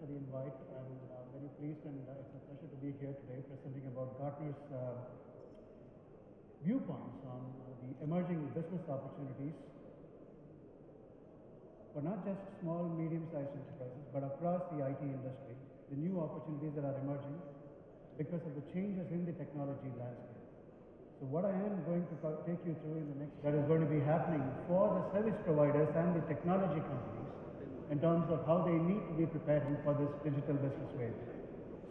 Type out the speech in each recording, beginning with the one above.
for the invite. I'm very pleased and it's a pleasure to be here today presenting about Gartner's viewpoints on the emerging business opportunities for not just small, medium-sized enterprises, but across the IT industry, the new opportunities that are emerging because of the changes in the technology landscape. So what I am going to take you through in the next, that is going to be happening for the service providers and the technology companies in terms of how they need to be preparing for this digital business wave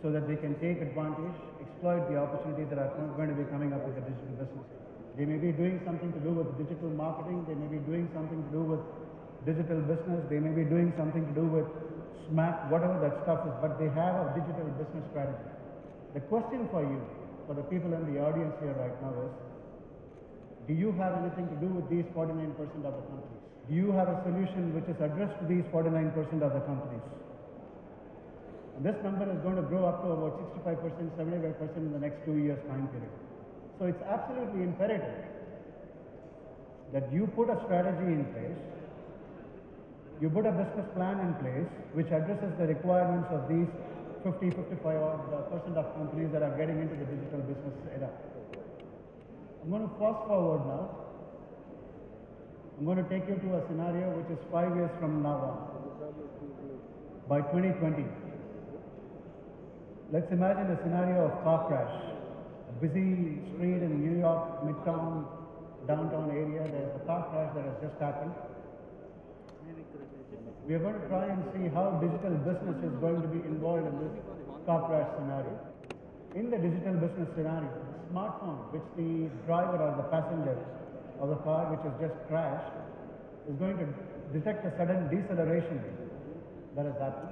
so that they can take advantage, exploit the opportunities that are going to be coming up with the digital business. They may be doing something to do with digital marketing, they may be doing something to do with digital business, they may be doing something to do with SMAC, whatever that stuff is, but they have a digital business strategy. The question for you, for the people in the audience here right now is, do you have anything to do with these 49% of the companies? Do you have a solution which is addressed to these 49% of the companies? And this number is going to grow up to about 65%, 75% in the next 2 years time period. So it's absolutely imperative that you put a strategy in place, you put a business plan in place which addresses the requirements of these 50-55% of companies that are getting into the digital business era. I'm going to fast forward now. I'm going to take you to a scenario which is 5 years from now on. By 2020, let's imagine a scenario of car crash. A busy street in New York, Midtown, downtown area, there's a car crash that has just happened. We are going to try and see how digital business is going to be involved in this car crash scenario. In the digital business scenario, the smartphone which the driver or the passenger of the car which has just crashed is going to detect a sudden deceleration that has happened.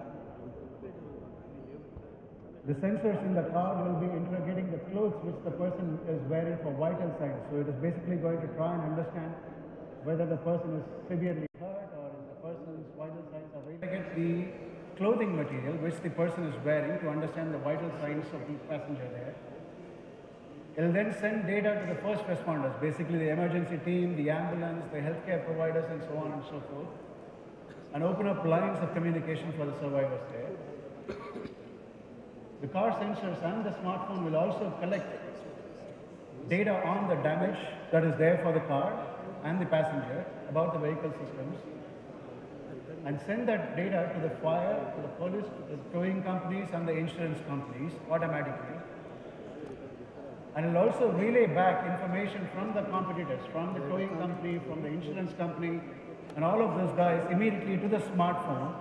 The sensors in the car will be interrogating the clothes which the person is wearing for vital signs. So it is basically going to try and understand whether the person is severely hurt or if the person's vital signs are really. Get the clothing material which the person is wearing to understand the vital signs of the passenger there. It will then send data to the first responders, basically the emergency team, the ambulance, the healthcare providers and so on and so forth, and open up lines of communication for the survivors there. The car sensors and the smartphone will also collect data on the damage that is there for the car and the passenger about the vehicle systems and send that data to the fire, to the police, to the towing companies and the insurance companies automatically. And it will also relay back information from the competitors, from the towing company, from the insurance company, and all of those guys immediately to the smartphone.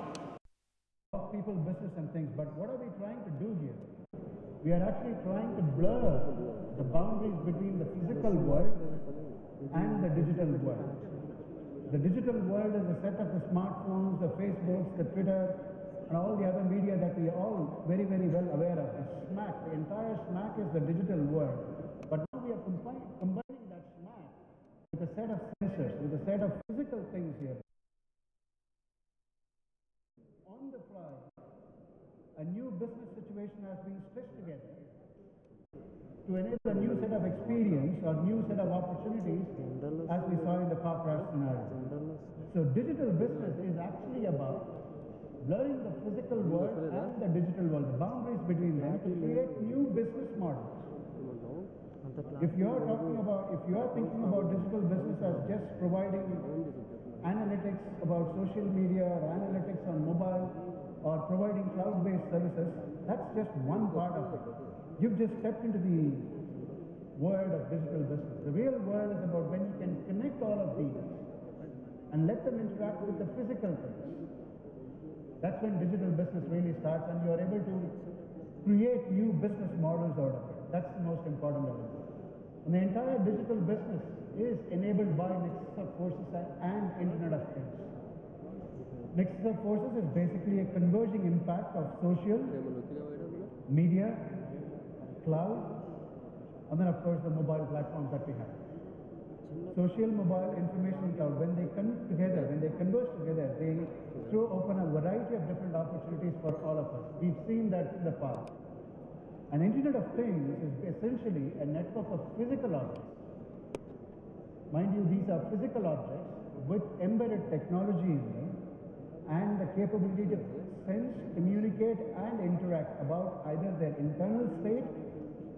People, business and things, but what are we trying to do here? We are actually trying to blur the boundaries between the physical world and the digital world. The digital world is a set of the smartphones, the Facebooks, the Twitter, and all the other media that we are all very, very well aware of. The SMAC, the entire SMAC is the digital world. But now we are combining that SMAC with a set of sensors, with a set of physical things here. On the fly, a new business situation has been stitched together to enable a new set of experience or new set of opportunities as we saw in the car crash scenario. So digital business is actually about blurring the physical world and the digital world, the boundaries between them to create new business models. If you are thinking about digital business as just providing analytics about social media or analytics on mobile or providing cloud-based services, that's just one part of it. You've just stepped into the world of digital business. The real world is about when you can connect all of these and let them interact with the physical things. That's when digital business really starts and you are able to create new business models out of it. That's the most important element. And the entire digital business is enabled by Nexus of Forces and Internet of Things. Nexus of Forces is basically a converging impact of social, media, cloud, and then of course the mobile platforms that we have. Social, mobile, information, cloud, when they come together, when they converge together, they throw open a variety of different opportunities for all of us. We've seen that in the past. An Internet of Things is essentially a network of physical objects. Mind you, these are physical objects with embedded technology in them and the capability to sense, communicate, and interact about either their internal state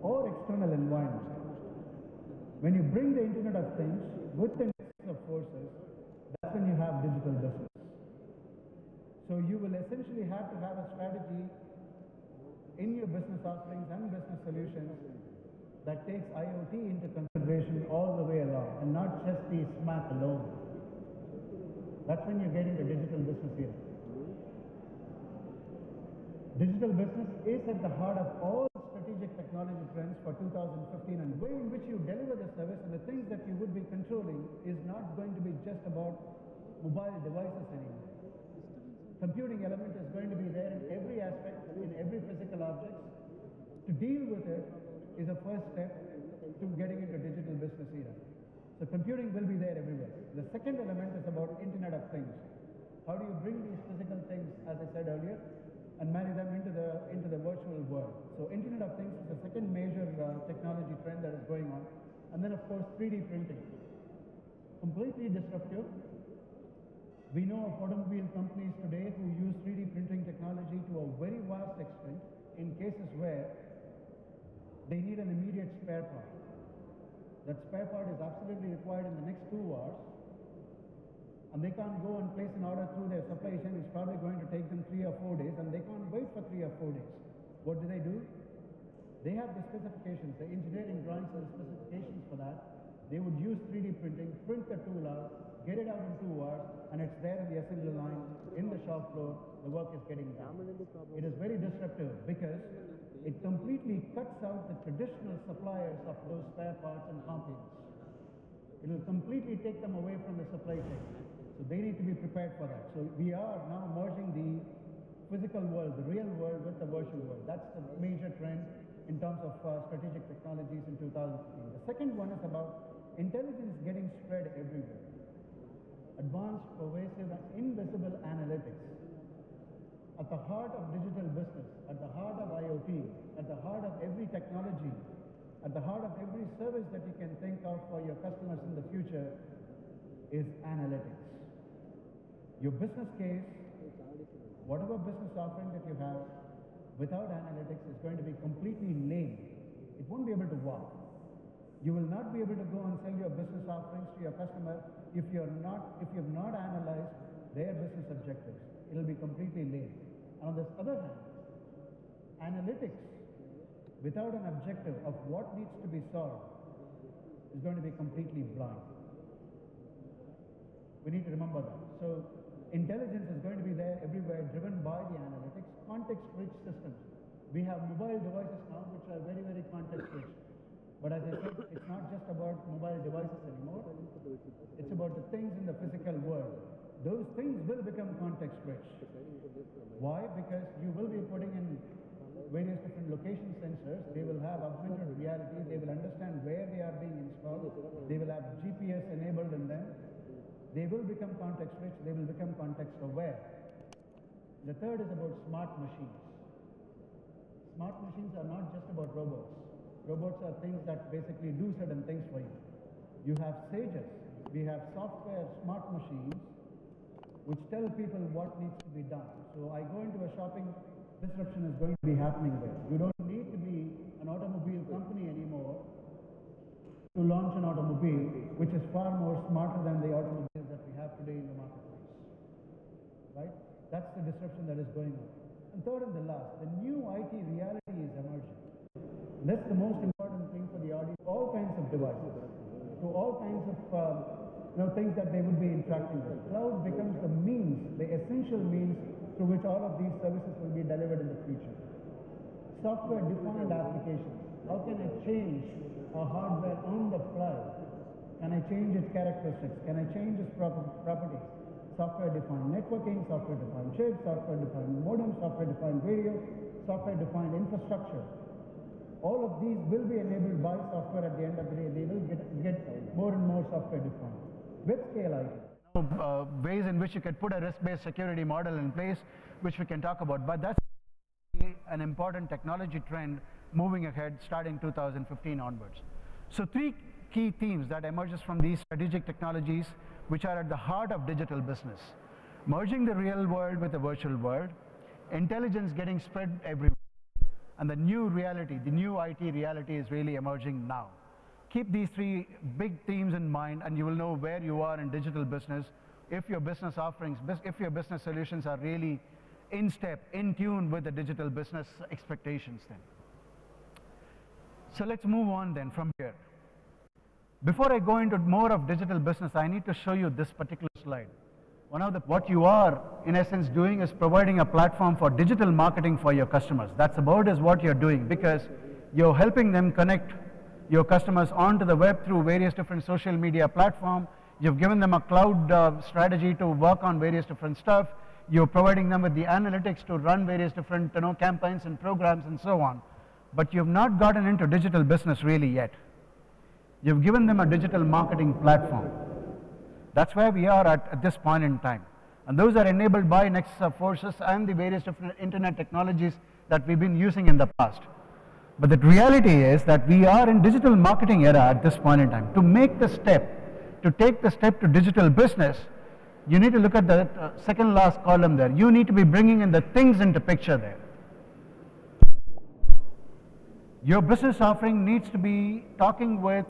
or external environment. When you bring the Internet of Things with the nexus of forces, that's when you have digital business. So you will essentially have to have a strategy in your business offerings and business solutions that takes IoT into consideration all the way along, and not just the SMAP alone. That's when you get into digital business here. Digital business is at the heart of all strategic technology trends for 2015, and the way in which you deliver the service and the things that you would be controlling is not going to be just about mobile devices anymore. Computing element is going to be there in every aspect, in every physical object. To deal with it is a first step to getting into digital business era. So computing will be there everywhere. The second element is about Internet of Things. How do you bring these physical things, as I said earlier, and marry them into the virtual world? So Internet of Things is the second major technology trend that is going on. And then of course 3D printing. Completely disruptive. We know of automobile companies today who use 3D printing technology to a very vast extent in cases where they need an immediate spare part. That spare part is absolutely required in the next 2 hours, and they can't go and place an order through their supply chain. It's probably going to take them 3 or 4 days, and they can't wait for 3 or 4 days. What do? They have the specifications, the engineering drawings and the specifications for that. They would use 3D printing, print the tool out, get it out in 2 hours, and it's there in the assembly line, in the shop floor. The work is getting done. It is very disruptive because it completely cuts out the traditional suppliers of those spare parts and components. It will completely take them away from the supply chain. So they need to be prepared for that. So we are now merging the physical world, the real world, with the virtual world. That's the major trend in terms of strategic technologies in 2015. The second one is about intelligence getting spread everywhere. Advanced, pervasive, and invisible analytics. At the heart of digital business, at the heart of IoT, at the heart of every technology, at the heart of every service that you can think of for your customers in the future is analytics. Your business case, whatever business offering that you have, without analytics is going to be completely lame. It won't be able to walk. You will not be able to go and sell your business offerings to your customer if you have not analyzed their business objectives. It will be completely lame. And on the other hand, analytics without an objective of what needs to be solved is going to be completely blind. We need to remember that. So intelligence is going to be there everywhere, driven by the analytics. Context-rich systems. We have mobile devices now which are very, very context-rich. But as I said, it's not just about mobile devices anymore. It's about the things in the physical world. Those things will become context-rich. Why? Because you will be putting in various different location sensors. They will have augmented reality. They will understand where they are being installed. They will have GPS enabled in them. They will become context-rich. They will become context-aware. The third is about smart machines. Smart machines are not just about robots. Robots are things that basically do certain things for you. You have sages. We have software smart machines which tell people what needs to be done. So I go into a shopping, disruption is going to be happening there. You don't need to be an automobile company anymore to launch an automobile which is far more smarter than the automobiles that we have today in the marketplace. Right? That's the disruption that is going on. And third and the last, the new IT reality is emerging. That's the most important thing for the audience. All kinds of devices, to all kinds of things that they would be interacting with. Cloud becomes the means, the essential means through which all of these services will be delivered in the future. Software-defined applications. How can I change a hardware on the fly? Can I change its characteristics? Can I change its properties? Software-defined networking, software-defined chips, software-defined modem, software-defined radio, software-defined infrastructure. All of these will be enabled by software at the end of the day. They will get more and more software-defined. With scale IT. Ways in which you can put a risk-based security model in place, which we can talk about. But that's an important technology trend moving ahead starting 2015 onwards. So 3 key themes that emerges from these strategic technologies which are at the heart of digital business. Merging the real world with the virtual world, intelligence getting spread everywhere. And the new reality, the new IT reality is really emerging now. Keep these three big themes in mind and you will know where you are in digital business, if your business offerings, if your business solutions are really in step, in tune with the digital business expectations then. So let's move on then from here. Before I go into more of digital business, I need to show you this particular slide. What you are, in essence, doing is providing a platform for digital marketing for your customers. That's about is what you're doing, because you're helping them connect your customers onto the web through various different social media platforms. You've given them a cloud strategy to work on various different stuff. You're providing them with the analytics to run various different campaigns and programs and so on. But you've not gotten into digital business really yet. You've given them a digital marketing platform. That's where we are at this point in time. And those are enabled by Nexus of Forces and the various different internet technologies that we've been using in the past. But the reality is that we are in digital marketing era at this point in time. To make the step, to take the step to digital business, you need to look at the second last column there. You need to be bringing in the things into picture there. Your business offering needs to be talking with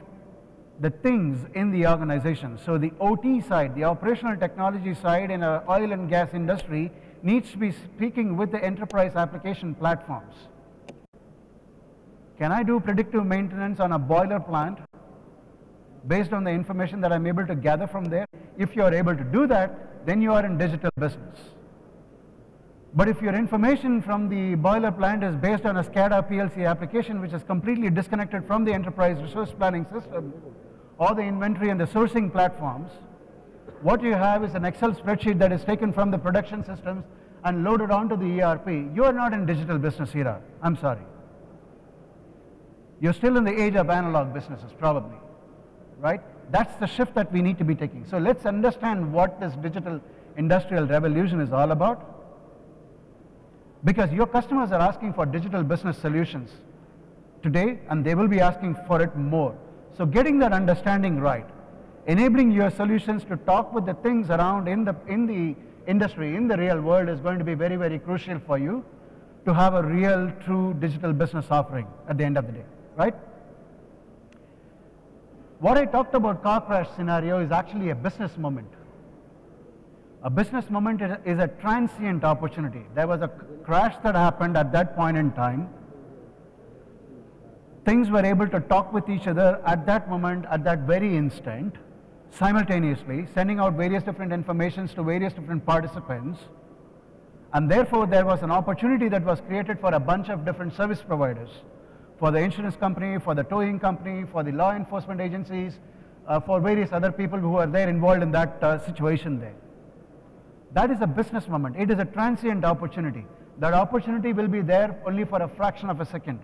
the things in the organization. So the OT side, the operational technology side in an oil and gas industry needs to be speaking with the enterprise application platforms. Can I do predictive maintenance on a boiler plant based on the information that I'm able to gather from there? If you are able to do that, then you are in digital business. But if your information from the boiler plant is based on a SCADA PLC application which is completely disconnected from the enterprise resource planning system or the inventory and the sourcing platforms, what you have is an Excel spreadsheet that is taken from the production systems and loaded onto the ERP. You are not in digital business era. I'm sorry. You're still in the age of analog businesses, probably, right? That's the shift that we need to be taking. So let's understand what this digital industrial revolution is all about. Because your customers are asking for digital business solutions today, and they will be asking for it more. So getting that understanding right, enabling your solutions to talk with the things around in the industry, in the real world, is going to be very, very crucial for you to have a real, true digital business offering at the end of the day, right? What I talked about car crash scenario is actually a business moment. A business moment is a transient opportunity. There was a crash that happened at that point in time. Things were able to talk with each other at that moment, at that very instant, simultaneously, sending out various different informations to various different participants. And therefore, there was an opportunity that was created for a bunch of different service providers, for the insurance company, for the towing company, for the law enforcement agencies, for various other people who are there involved in that situation there. That is a business moment. It is a transient opportunity. That opportunity will be there only for a fraction of a second.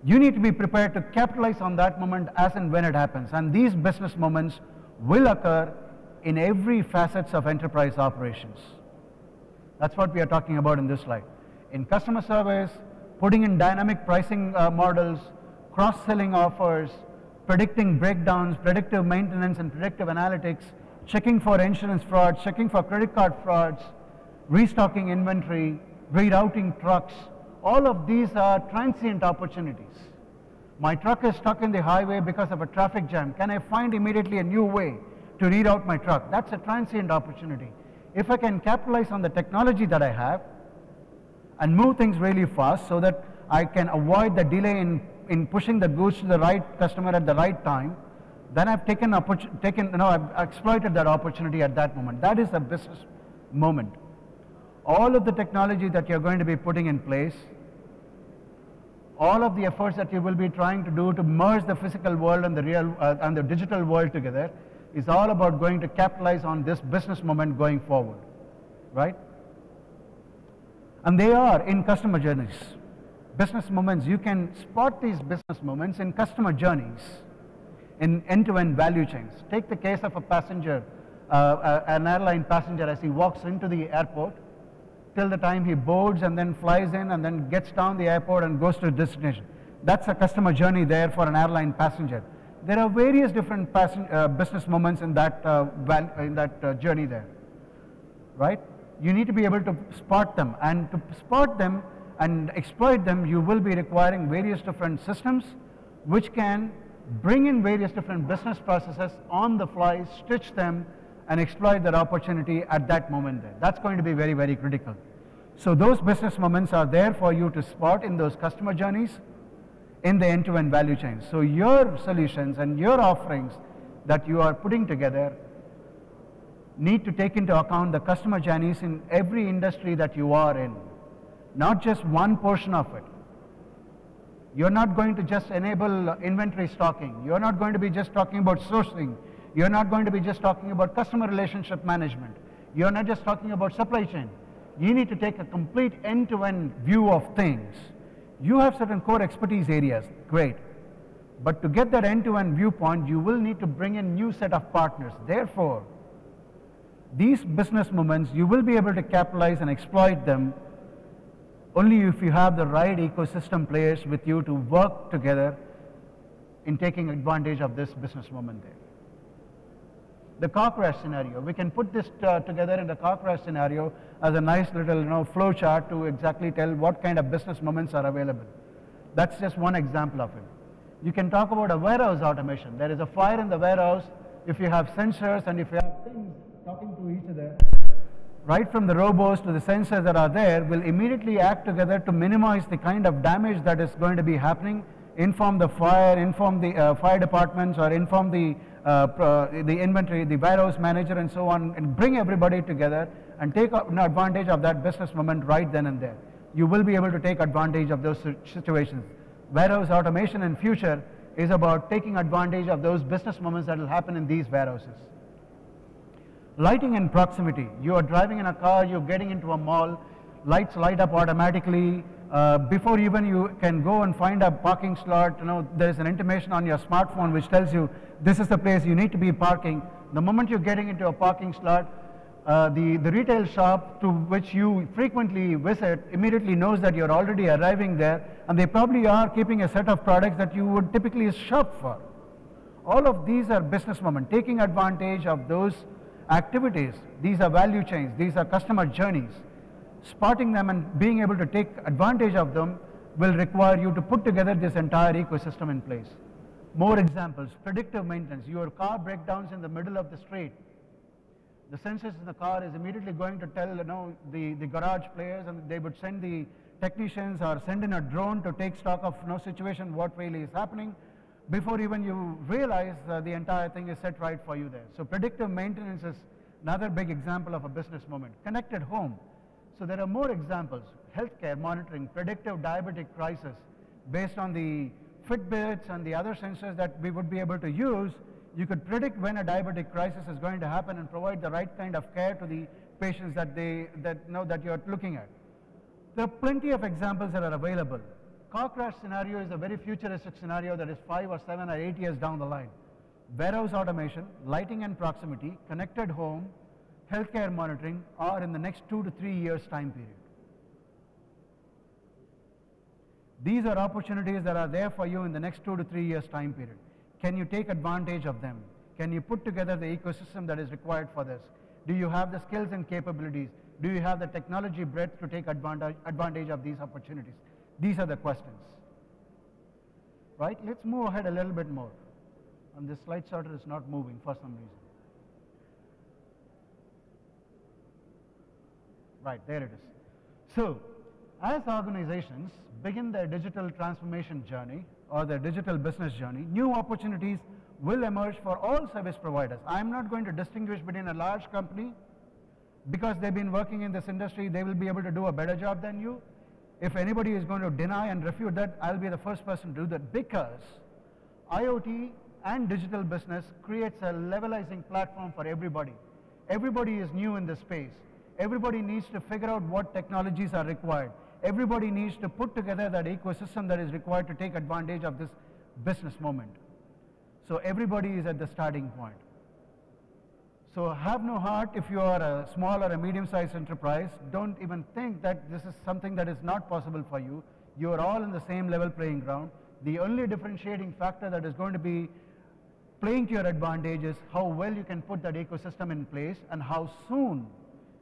You need to be prepared to capitalize on that moment as and when it happens. And these business moments will occur in every facets of enterprise operations. That's what we are talking about in this slide. In customer service, putting in dynamic pricing models, cross-selling offers, predicting breakdowns, predictive maintenance and predictive analytics, checking for insurance frauds, checking for credit card frauds, restocking inventory, rerouting trucks. All of these are transient opportunities. My truck is stuck in the highway because of a traffic jam. Can I find immediately a new way to reroute my truck? That's a transient opportunity. If I can capitalize on the technology that I have and move things really fast so that I can avoid the delay in pushing the goods to the right customer at the right time, then I've I've exploited that opportunity at that moment. That is a business moment. All of the technology that you're going to be putting in place, all of the efforts that you will be trying to do to merge the physical world and the real and the digital world together is all about going to capitalize on this business moment going forward, right? And they are in customer journeys. Business moments, you can spot these business moments in customer journeys, in end-to-end value chains. Take the case of a passenger, an airline passenger, as he walks into the airport till the time he boards and then flies in and then gets down the airport and goes to his destination. That's a customer journey there for an airline passenger. There are various different business moments in that journey there, right? you need to be able to spot them, and to spot them and exploit them, you will be requiring various different systems which can bring in various different business processes on the fly, stitch them, and exploit that opportunity at that moment there. That's going to be very, very critical. So those business moments are there for you to spot in those customer journeys, in the end-to-end value chain. So your solutions and your offerings that you are putting together need to take into account the customer journeys in every industry that you are in, not just one portion of it. You're not going to just enable inventory stocking. You're not going to be just talking about sourcing. You're not going to be just talking about customer relationship management. You're not just talking about supply chain. You need to take a complete end-to-end view of things. You have certain core expertise areas, great. But to get that end-to-end viewpoint, you will need to bring in new set of partners. Therefore, these business moments, you will be able to capitalize and exploit them only if you have the right ecosystem players with you to work together in taking advantage of this business moment there. The cockroach scenario, we can put this together in the cockroach scenario as a nice little flow chart to exactly tell what kind of business moments are available. That's just one example of it. You can talk about a warehouse automation. There is a fire in the warehouse. If you have sensors and if you have things talking to each other, right from the robots to the sensors that are there, will immediately act together to minimize the kind of damage that is going to be happening, inform the fire, inform the fire departments, or inform the inventory, the warehouse manager, and so on, and bring everybody together and take advantage of that business moment right then and there. You will be able to take advantage of those situations. Warehouse automation in future is about taking advantage of those business moments that will happen in these warehouses. Lighting and proximity. You are driving in a car, you're getting into a mall, lights light up automatically. Before even you can go and find a parking slot, there is an intimation on your smartphone which tells you this is the place you need to be parking. The moment you're getting into a parking slot, the retail shop to which you frequently visit immediately knows that you're already arriving there, and they probably are keeping a set of products that you would typically shop for. All of these are business moments, taking advantage of those activities. These are value chains, these are customer journeys. Spotting them and being able to take advantage of them will require you to put together this entire ecosystem in place. More examples, predictive maintenance. Your car breakdowns in the middle of the street. The sensors in the car is immediately going to tell the garage players, and they would send the technicians or send in a drone to take stock of situation, what really is happening. Before even you realize the entire thing is set right for you there. So predictive maintenance is another big example of a business moment. Connected home. So there are more examples. Healthcare monitoring, predictive diabetic crisis, based on the Fitbits and the other sensors that we would be able to use, you could predict when a diabetic crisis is going to happen and provide the right kind of care to the patients that you're looking at. There are plenty of examples that are available. Car crash scenario is a very futuristic scenario that is 5 or 7 or 8 years down the line. Warehouse automation, lighting and proximity, connected home, healthcare monitoring are in the next 2 to 3 years time period. These are opportunities that are there for you in the next 2 to 3 years time period. Can you take advantage of them? Can you put together the ecosystem that is required for this? Do you have the skills and capabilities? Do you have the technology breadth to take advantage of these opportunities? These are the questions. Right? Let's move ahead a little bit more. And this slide sorter is not moving for some reason. Right, there it is. So, as organizations begin their digital transformation journey or their digital business journey, new opportunities will emerge for all service providers. I'm not going to distinguish between a large company because they've been working in this industry, they will be able to do a better job than you. If anybody is going to deny and refute that, I'll be the first person to do that, because IoT and digital business creates a levelizing platform for everybody. Everybody is new in this space. Everybody needs to figure out what technologies are required. Everybody needs to put together that ecosystem that is required to take advantage of this business moment. So everybody is at the starting point. So have no heart if you are a small or a medium-sized enterprise. Don't even think that this is something that is not possible for you. You are all in the same level playing ground. The only differentiating factor that is going to be playing to your advantage is how well you can put that ecosystem in place and how soon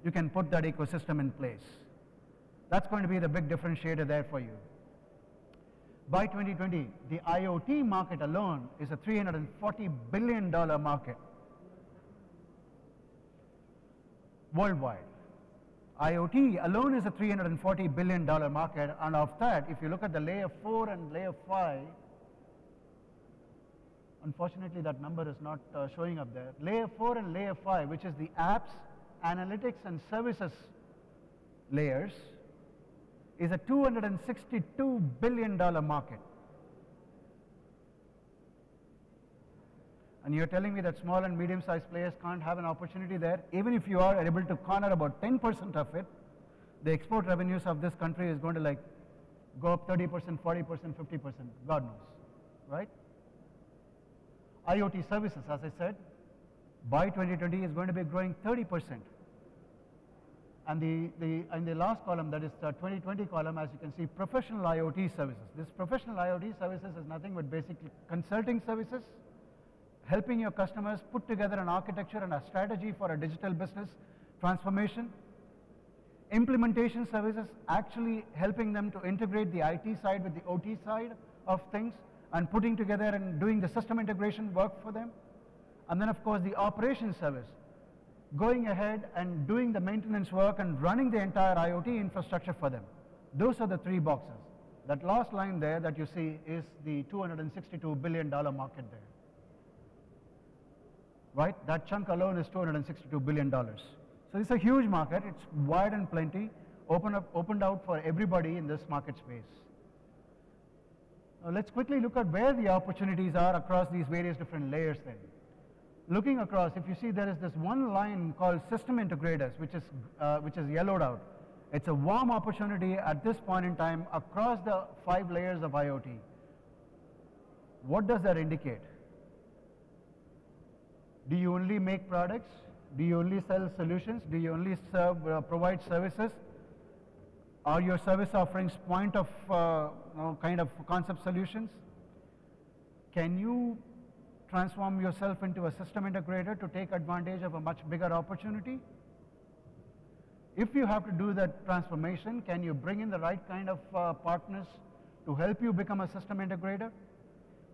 you can put that ecosystem in place. That's going to be the big differentiator there for you. By 2020, the IoT market alone is a $340 billion market worldwide. IoT alone is a $340 billion market, and of that, if you look at the layer 4 and layer 5, unfortunately that number is not showing up there. Layer 4 and layer 5, which is the apps, analytics and services layers, is a $262 billion market. And you're telling me that small and medium-sized players can't have an opportunity there? Even if you are able to corner about 10% of it, the export revenues of this country is going to like go up 30%, 40%, 50%, God knows, right? IoT services, as I said, by 2020 is going to be growing 30%. And in the last column, that is the 2020 column, as you can see, professional IoT services. This professional IoT services is nothing but basically consulting services, helping your customers put together an architecture and a strategy for a digital business transformation. Implementation services, actually helping them to integrate the IT side with the OT side of things and putting together and doing the system integration work for them. And then, of course, the operations service, going ahead and doing the maintenance work and running the entire IoT infrastructure for them. Those are the three boxes. That last line there that you see is the $262 billion market there. Right? That chunk alone is $262 billion. So it's a huge market. It's wide and plenty, opened out for everybody in this market space. Now let's quickly look at where the opportunities are across these various different layers then. Looking across, if you see there is this one line called system integrators, which is yellowed out. It's a warm opportunity at this point in time across the 5 layers of IoT. What does that indicate? Do you only make products? Do you only sell solutions? Do you only provide services? Are your service offerings point of kind of concept solutions? Can you transform yourself into a system integrator to take advantage of a much bigger opportunity? If you have to do that transformation, can you bring in the right kind of partners to help you become a system integrator?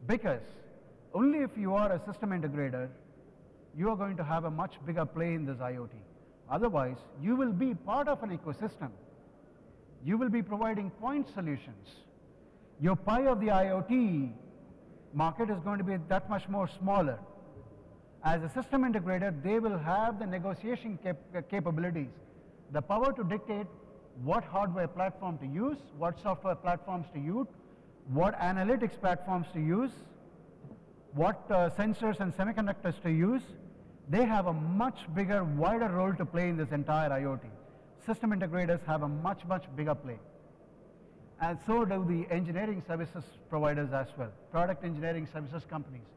Because only if you are a system integrator, you are going to have a much bigger play in this IoT. Otherwise, you will be part of an ecosystem. You will be providing point solutions. Your pie of the IoT market is going to be that much more smaller. As a system integrator, they will have the negotiation capabilities, the power to dictate what hardware platform to use, what software platforms to use, what analytics platforms to use, what sensors and semiconductors to use. They have a much bigger, wider role to play in this entire IoT. System integrators have a much, much bigger play. And so do the engineering services providers as well, product engineering services companies.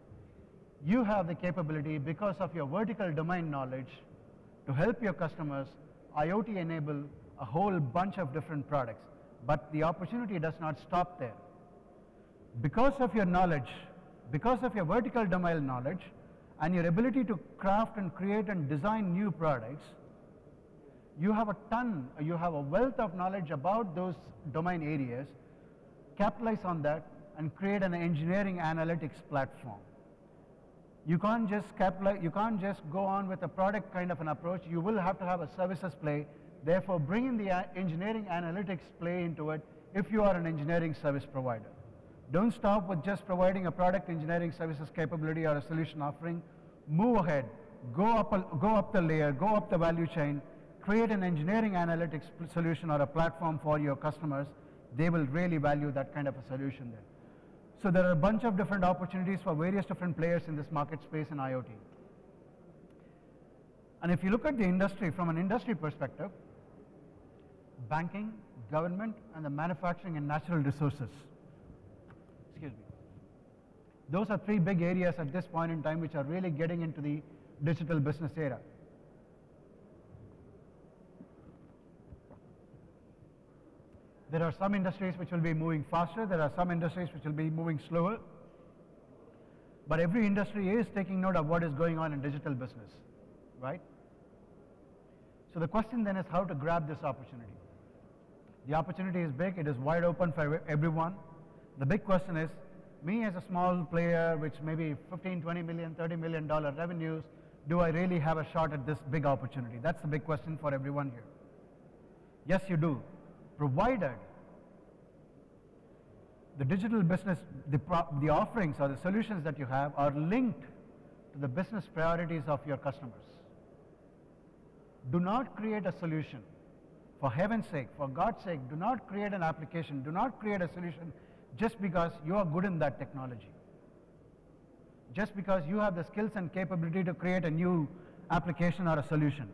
You have the capability, because of your vertical domain knowledge, to help your customers IoT enable a whole bunch of different products. But the opportunity does not stop there. Because of your knowledge, because of your vertical domain knowledge, and your ability to craft and create and design new products, you have a wealth of knowledge about those domain areas. Capitalize on that and create an engineering analytics platform. You can't just go on with a product kind of an approach. You will have to have a services play. Therefore, bring in the engineering analytics play into it if you are an engineering service provider. Don't stop with just providing a product engineering services capability or a solution offering. Move ahead, go up the layer, go up the value chain, create an engineering analytics solution or a platform for your customers. They will really value that kind of a solution there. So there are a bunch of different opportunities for various different players in this market space in IoT. And if you look at the industry from an industry perspective, banking, government, and the manufacturing and natural resources. Excuse me. Those are 3 big areas at this point in time which are really getting into the digital business era. There are some industries which will be moving faster, there are some industries which will be moving slower, but every industry is taking note of what is going on in digital business, right? So the question then is how to grab this opportunity. The opportunity is big, it is wide open for everyone. The big question is, me as a small player, which maybe 15, 20 million, $30 million revenues, do I really have a shot at this big opportunity? That's the big question for everyone here. Yes, you do, provided the digital business, the offerings or the solutions that you have are linked to the business priorities of your customers. Do not create a solution. For heaven's sake, for God's sake, do not create an application, do not create a solution just because you are good in that technology. Just because you have the skills and capability to create a new application or a solution.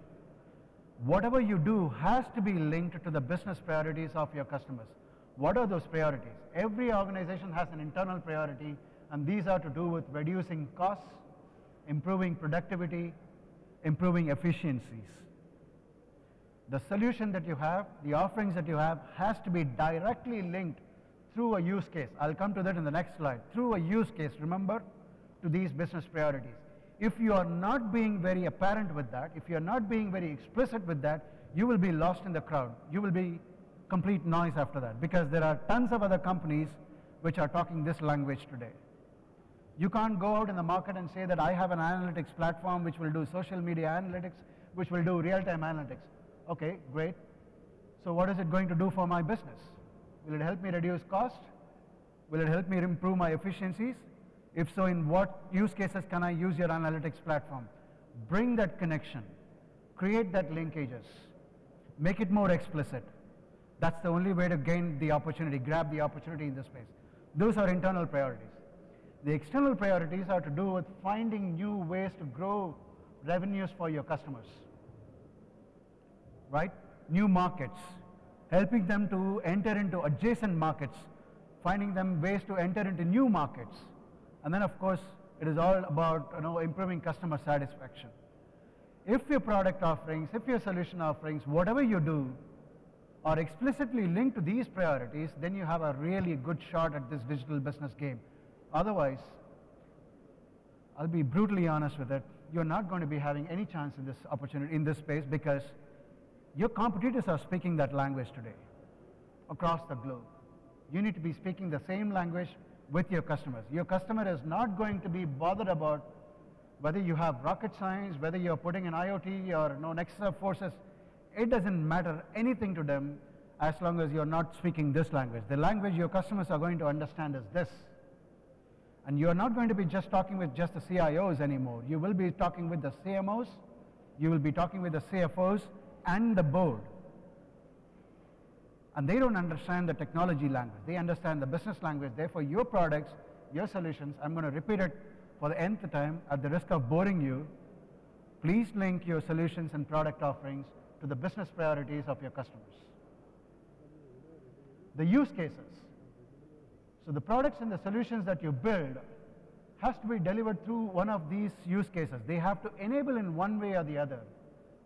Whatever you do has to be linked to the business priorities of your customers. What are those priorities? Every organization has an internal priority, and these are to do with reducing costs, improving productivity, improving efficiencies. The solution that you have, the offerings that you have, has to be directly linked through a use case. I'll come to that in the next slide. Through a use case, remember, to these business priorities. If you are not being very apparent with that, if you are not being very explicit with that, you will be lost in the crowd. You will be complete noise after that, because there are tons of other companies which are talking this language today. You can't go out in the market and say that I have an analytics platform which will do social media analytics, which will do real-time analytics. Okay, great. So what is it going to do for my business? Will it help me reduce cost? Will it help me improve my efficiencies? If so, in what use cases can I use your analytics platform? Bring that connection. Create that linkages. Make it more explicit. That's the only way to gain the opportunity, grab the opportunity in this space. Those are internal priorities. The external priorities are to do with finding new ways to grow revenues for your customers. Right? New markets, helping them to enter into adjacent markets, finding them ways to enter into new markets. And then of course, it is all about improving customer satisfaction. If your product offerings, if your solution offerings, whatever you do, are explicitly linked to these priorities, then you have a really good shot at this digital business game. Otherwise, I'll be brutally honest with it, you're not going to be having any chance in this opportunity, in this space, because your competitors are speaking that language today across the globe. You need to be speaking the same language with your customers. Your customer is not going to be bothered about whether you have rocket science, whether you're putting an IoT or Nexus of Forces. It doesn't matter anything to them as long as you're not speaking this language. The language your customers are going to understand is this. And you're not going to be just talking with just the CIOs anymore. You will be talking with the CMOs, you will be talking with the CFOs and the board. And they don't understand the technology language. They understand the business language. Therefore, your products, your solutions, I'm going to repeat it for the nth time at the risk of boring you. Please link your solutions and product offerings to the business priorities of your customers. The use cases. So the products and the solutions that you build has to be delivered through one of these use cases. They have to enable in one way or the other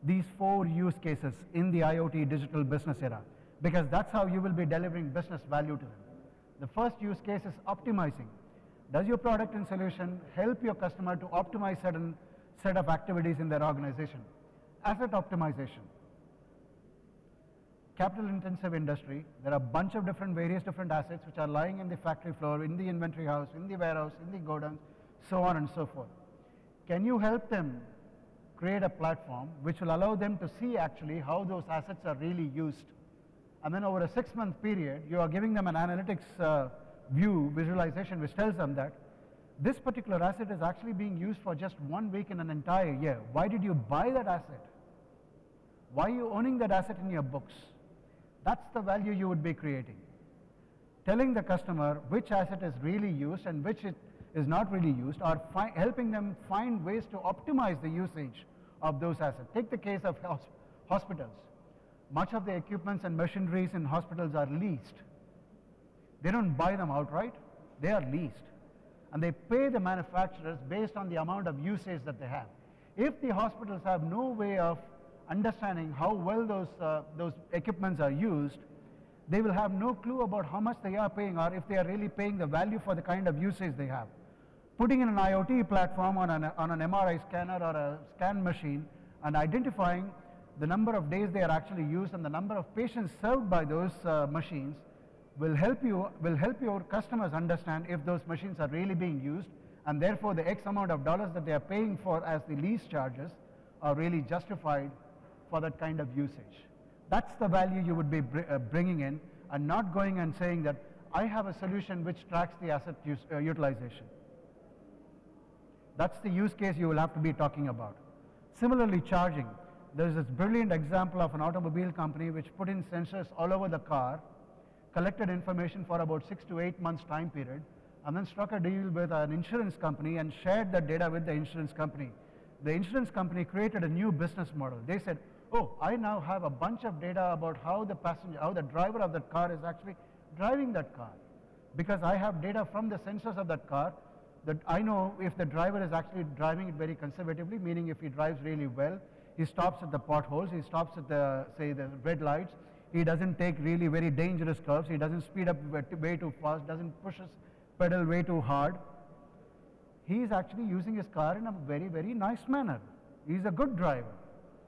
these 4 use cases in the IoT digital business era, because that's how you will be delivering business value to them. The first use case is optimizing. Does your product and solution help your customer to optimize certain set of activities in their organization? Asset optimization. Capital intensive industry, there are a bunch of various different assets which are lying in the factory floor, in the inventory house, in the warehouse, in the godowns, so on and so forth. Can you help them create a platform which will allow them to see actually how those assets are really used? And then over a 6-month period, you are giving them an analytics view, visualization, which tells them that this particular asset is actually being used for just 1 week in an entire year. Why did you buy that asset? Why are you owning that asset in your books? That's the value you would be creating. Telling the customer which asset is really used and which it is not really used, or helping them find ways to optimize the usage of those assets. Take the case of hospitals. Much of the equipments and machineries in hospitals are leased. They don't buy them outright, they are leased. And they pay the manufacturers based on the amount of usage that they have. If the hospitals have no way of understanding how well those equipments are used, they will have no clue about how much they are paying, or if they are really paying the value for the kind of usage they have. Putting in an IoT platform on an MRI scanner or a scan machine and identifying the number of days they are actually used, and the number of patients served by those machines will help your customers understand if those machines are really being used, and therefore the X amount of dollars that they are paying for as the lease charges are really justified for that kind of usage. That's the value you would be bringing in, and not going and saying that I have a solution which tracks the asset utilization. That's the use case you will have to be talking about. Similarly, charging. There is this brilliant example of an automobile company which put in sensors all over the car, collected information for about 6 to 8 months time period, and then struck a deal with an insurance company and shared that data with the insurance company. The insurance company created a new business model. They said, oh, I now have a bunch of data about how the driver of that car is actually driving that car. Because I have data from the sensors of that car, that I know if the driver is actually driving it very conservatively, meaning if he drives really well, he stops at the potholes, he stops at the, say, the red lights, he doesn't take really very dangerous curves, he doesn't speed up way too fast, doesn't push his pedal way too hard. He is actually using his car in a very, very nice manner. He is a good driver.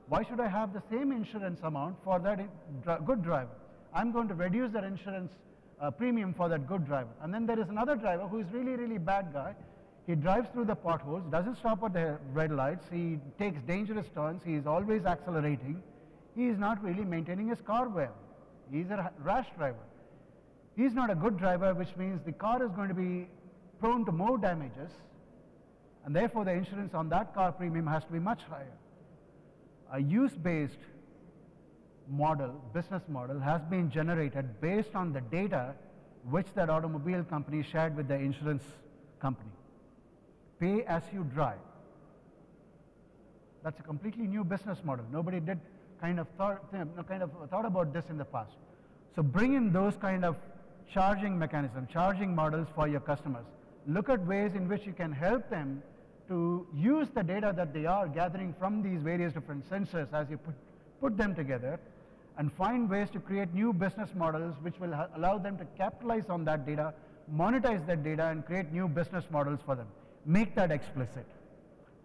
Why should I have the same insurance amount for that good driver? I'm going to reduce that insurance premium for that good driver. And then there is another driver who is really, really bad guy. He drives through the potholes, doesn't stop at the red lights, he takes dangerous turns, he is always accelerating. He is not really maintaining his car well. He is a rash driver. He is not a good driver, which means the car is going to be prone to more damages, and therefore the insurance on that car premium has to be much higher. A use-based model, business model, has been generated based on the data which that automobile company shared with the insurance company. Pay as you drive. That's a completely new business model. Nobody did kind of thought about this in the past. So bring in those kind of charging mechanisms, charging models for your customers. Look at ways in which you can help them to use the data that they are gathering from these various different sensors as you put them together, and find ways to create new business models which will allow them to capitalize on that data, monetize that data, and create new business models for them. Make that explicit.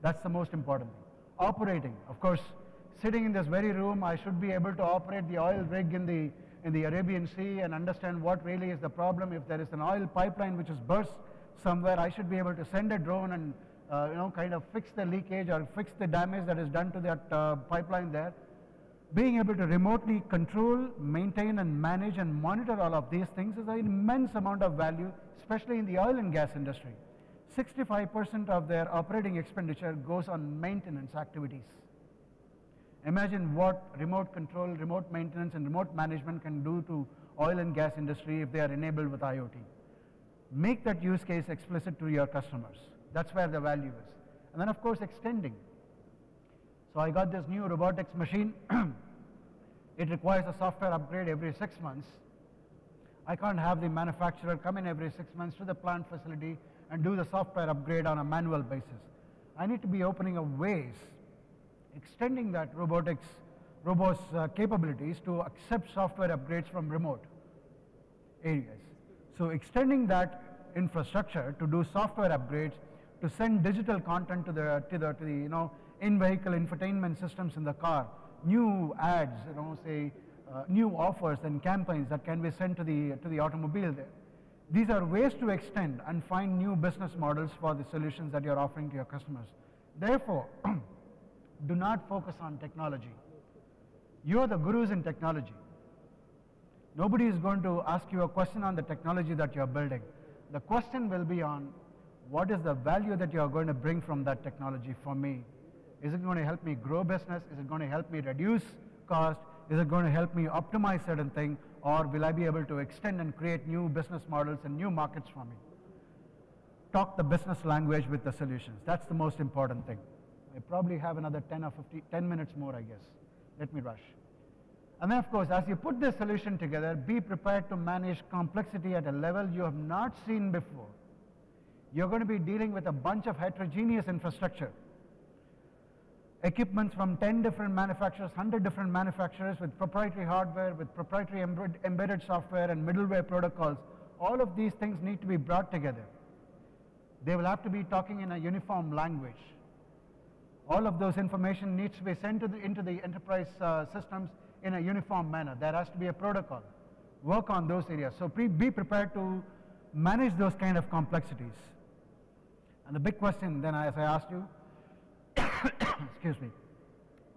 That's the most important thing. Operating. Of course, sitting in this very room, I should be able to operate the oil rig in the Arabian Sea and understand what really is the problem. If there is an oil pipeline which is burst somewhere, I should be able to send a drone and kind of fix the leakage or fix the damage that is done to that pipeline there. Being able to remotely control, maintain, and manage and monitor all of these things is an immense amount of value, especially in the oil and gas industry. 65% of their operating expenditure goes on maintenance activities. Imagine what remote control, remote maintenance, and remote management can do to oil and gas industry if they are enabled with IoT. Make that use case explicit to your customers. That's where the value is. And then, of course, extending. So I got this new robotics machine. It requires a software upgrade every 6 months. I can't have the manufacturer come in every 6 months to the plant facility and do the software upgrade on a manual basis. I need to be opening up ways, extending that robot's capabilities to accept software upgrades from remote areas. So extending that infrastructure to do software upgrades, to send digital content to the in-vehicle infotainment systems in the car, new ads, new offers and campaigns that can be sent to the automobile there. These are ways to extend and find new business models for the solutions that you're offering to your customers. Therefore, do not focus on technology. You're the gurus in technology. Nobody is going to ask you a question on the technology that you're building. The question will be on what is the value that you're going to bring from that technology for me. Is it going to help me grow business? Is it going to help me reduce cost? Is it going to help me optimize certain thing? Or will I be able to extend and create new business models and new markets for me? Talk the business language with the solutions. That's the most important thing. I probably have another 10 minutes more, I guess. Let me rush. And then, of course, as you put this solution together, be prepared to manage complexity at a level you have not seen before. You're going to be dealing with a bunch of heterogeneous infrastructure. Equipments from 10 different manufacturers, 100 different manufacturers with proprietary hardware, with proprietary embedded software and middleware protocols. All of these things need to be brought together. They will have to be talking in a uniform language. All of those information needs to be sent into the enterprise systems in a uniform manner. There has to be a protocol. Work on those areas. So be prepared to manage those kind of complexities. And the big question then, as I asked you, excuse me,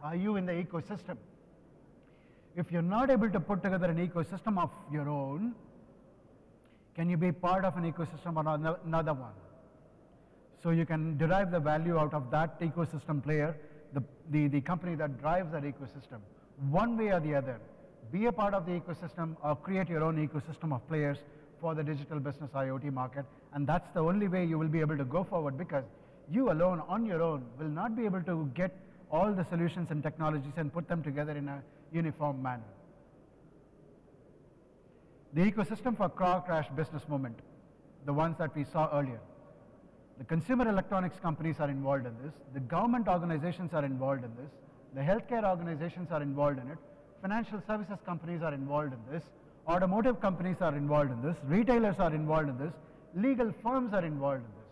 are you in the ecosystem? If you're not able to put together an ecosystem of your own, can you be part of an ecosystem or another one? So you can derive the value out of that ecosystem player, the company that drives that ecosystem. One way or the other, be a part of the ecosystem or create your own ecosystem of players for the digital business IoT market. And that's the only way you will be able to go forward, because you alone, on your own, will not be able to get all the solutions and technologies and put them together in a uniform manner. The ecosystem for car crash business movement, the ones that we saw earlier. The consumer electronics companies are involved in this. The government organizations are involved in this. The healthcare organizations are involved in it. Financial services companies are involved in this. Automotive companies are involved in this. Retailers are involved in this. Legal firms are involved in this.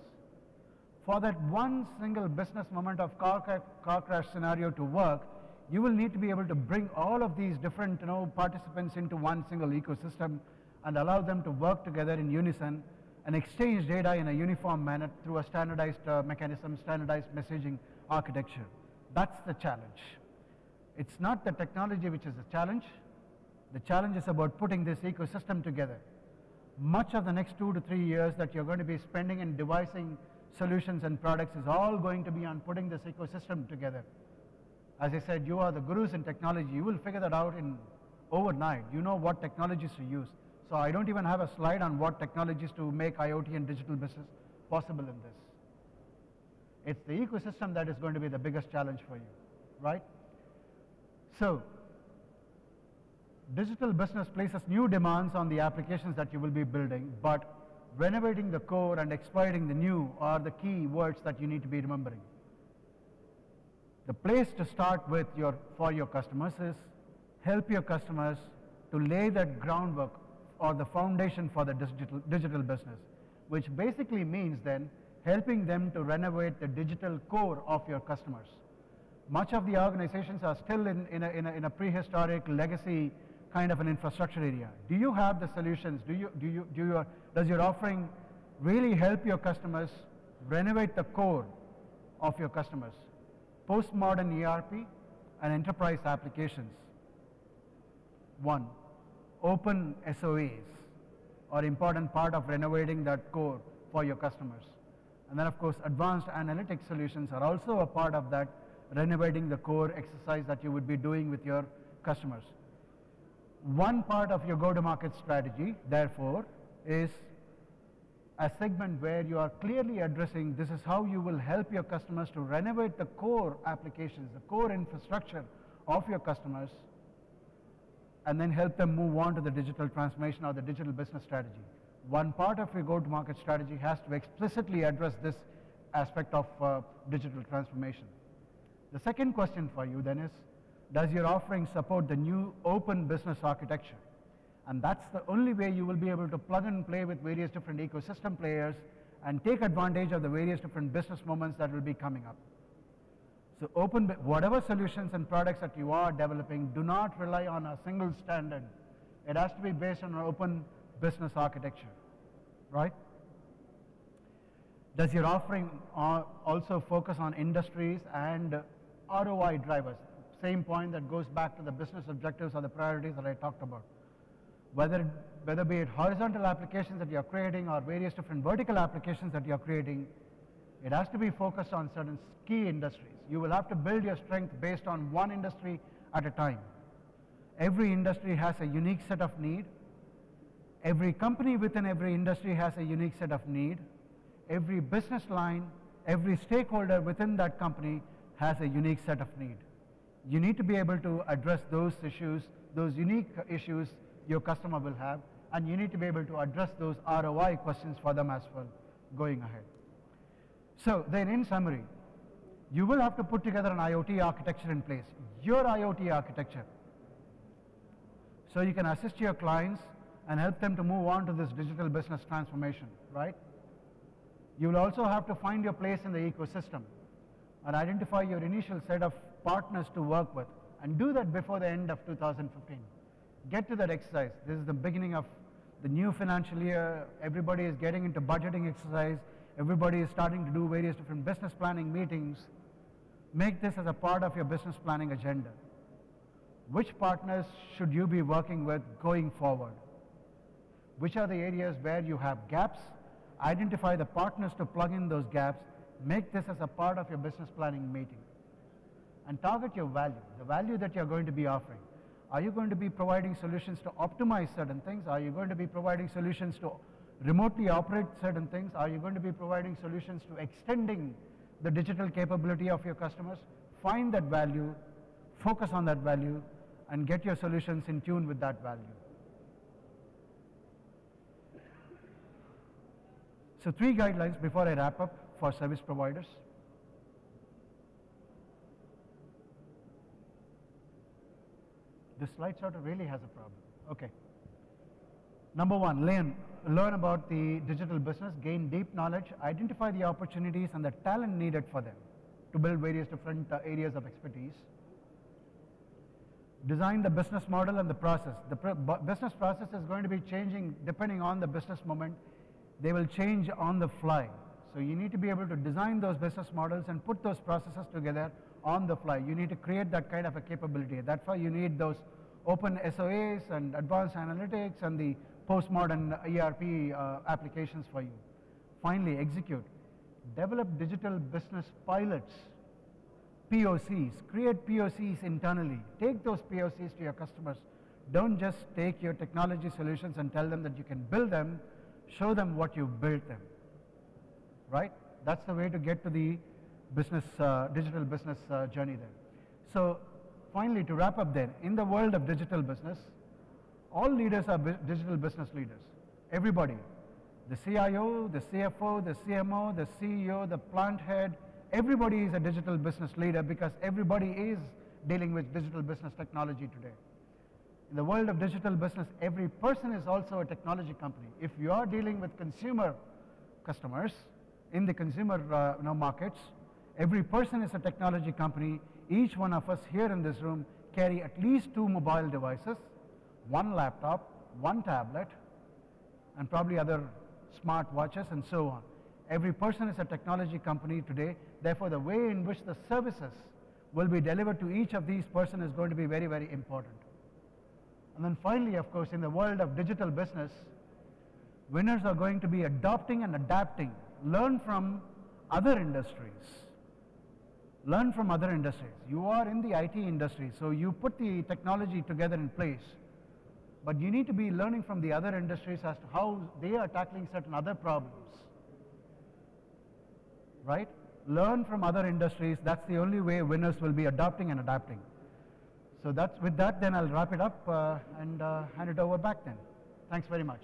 For that one single business moment of car crash scenario to work, you will need to be able to bring all of these different participants into one single ecosystem and allow them to work together in unison and exchange data in a uniform manner through a standardized mechanism, standardized messaging architecture. That's the challenge. It's not the technology which is the challenge. The challenge is about putting this ecosystem together. Much of the next 2 to 3 years that you're going to be spending in devising solutions and products is all going to be on putting this ecosystem together. As I said, you are the gurus in technology. You will figure that out in overnight. You know what technologies to use. So I don't even have a slide on what technologies to make IoT and digital business possible in this. It's the ecosystem that is going to be the biggest challenge for you, right? So digital business places new demands on the applications that you will be building, but renovating the core and exploiting the new are the key words that you need to be remembering. The place to start with for your customers is help your customers to lay that groundwork or the foundation for the digital business, which basically means then helping them to renovate the digital core of your customers. Much of the organizations are still in a prehistoric legacy kind of an infrastructure area. Do you have the solutions? Does your offering really help your customers renovate the core of your customers? Postmodern ERP and enterprise applications. One, open SOAs are important part of renovating that core for your customers. And then of course advanced analytics solutions are also a part of that renovating the core exercise that you would be doing with your customers. One part of your go-to-market strategy, therefore, is a segment where you are clearly addressing this is how you will help your customers to renovate the core applications, the core infrastructure of your customers, and then help them move on to the digital transformation or the digital business strategy. One part of your go-to-market strategy has to explicitly address this aspect of digital transformation. The second question for you then is, does your offering support the new open business architecture? And that's the only way you will be able to plug and play with various different ecosystem players and take advantage of the various different business moments that will be coming up. So whatever solutions and products that you are developing, do not rely on a single standard. It has to be based on an open business architecture, right? Does your offering also focus on industries and ROI drivers? Same point that goes back to the business objectives or the priorities that I talked about. Whether be it horizontal applications that you're creating or various different vertical applications that you're creating, it has to be focused on certain key industries. You will have to build your strength based on one industry at a time. Every industry has a unique set of need. Every company within every industry has a unique set of need. Every business line, every stakeholder within that company has a unique set of need. You need to be able to address those issues, those unique issues your customer will have, and you need to be able to address those ROI questions for them as well going ahead. So then in summary, you will have to put together an IoT architecture in place, your IoT architecture, so you can assist your clients and help them to move on to this digital business transformation, right? You will also have to find your place in the ecosystem. and identify your initial set of partners to work with, and do that before the end of 2015. Get to that exercise. This is the beginning of the new financial year. Everybody is getting into budgeting exercise. Everybody is starting to do various different business planning meetings. Make this as a part of your business planning agenda. Which partners should you be working with going forward? Which are the areas where you have gaps? Identify the partners to plug in those gaps. Make this as a part of your business planning meeting. And target your value, the value that you're going to be offering. Are you going to be providing solutions to optimize certain things? Are you going to be providing solutions to remotely operate certain things? Are you going to be providing solutions to extending the digital capability of your customers? Find that value, focus on that value, and get your solutions in tune with that value. So 3 guidelines before I wrap up for service providers. This slide sort of really has a problem. Okay. Number 1, learn about the digital business, gain deep knowledge, identify the opportunities and the talent needed for them to build various different areas of expertise. Design the business model and the process. The business process is going to be changing depending on the business moment. They will change on the fly. So you need to be able to design those business models and put those processes together on the fly. You need to create that kind of a capability. That's why you need those open SOAs and advanced analytics and the postmodern ERP applications for you. Finally, execute. Develop digital business pilots, POCs. Create POCs internally. Take those POCs to your customers. Don't just take your technology solutions and tell them that you can build them. Show them what you built them. Right? That's the way to get to the business, digital business journey there. So finally, to wrap up then, in the world of digital business, all leaders are digital business leaders. Everybody. The CIO, the CFO, the CMO, the CEO, the plant head, everybody is a digital business leader because everybody is dealing with digital business technology today. In the world of digital business, every person is also a technology company. If you are dealing with consumer customers in the consumer markets, every person is a technology company. Each one of us here in this room carry at least 2 mobile devices, 1 laptop, 1 tablet, and probably other smart watches and so on. Every person is a technology company today. Therefore, the way in which the services will be delivered to each of these persons is going to be very, very important. And then finally, of course, in the world of digital business, winners are going to be adopting and adapting. Learn from other industries. Learn from other industries. You are in the IT industry, so you put the technology together in place. But you need to be learning from the other industries as to how they are tackling certain other problems. Right? Learn from other industries. That's the only way winners will be adopting and adapting. So with that, then I'll wrap it up and hand it over back then. Thanks very much.